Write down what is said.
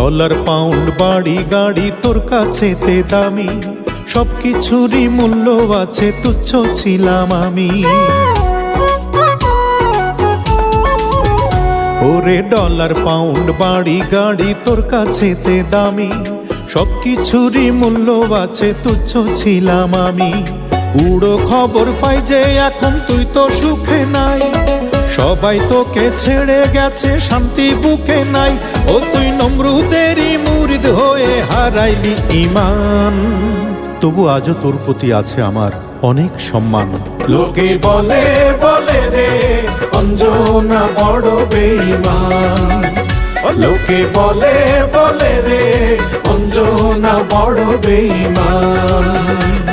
Dollar pound বাড়ি গাড়ি তোর কাছেতে দামি, সবকিছুরই মূল্য আছে, তুচ্ছ ছিলাম আমি। ওরে ডলার পাউন্ড বাড়ি গাড়ি তোর কাছেতে দামি, সবকিছুরই মূল্য আছে, তুচ্ছ ছিলাম আমি। উড়ো খবর পাই যে এখন তুই তো সুখে নাই, সবাই তোকে ছেড়ে গেছে, শান্তি বুকে নাই। ও তুই নমরুদেরই মুরিদ হয়ে হারাইলি ঈমান, তবু আজও তোর প্রতি আছে আমার অনেক সম্মান। লোকে বলে বলে রে অঞ্জনা বড় বেঈমান, লোকে বলে বলে রে অঞ্জনা বড় বেঈমান।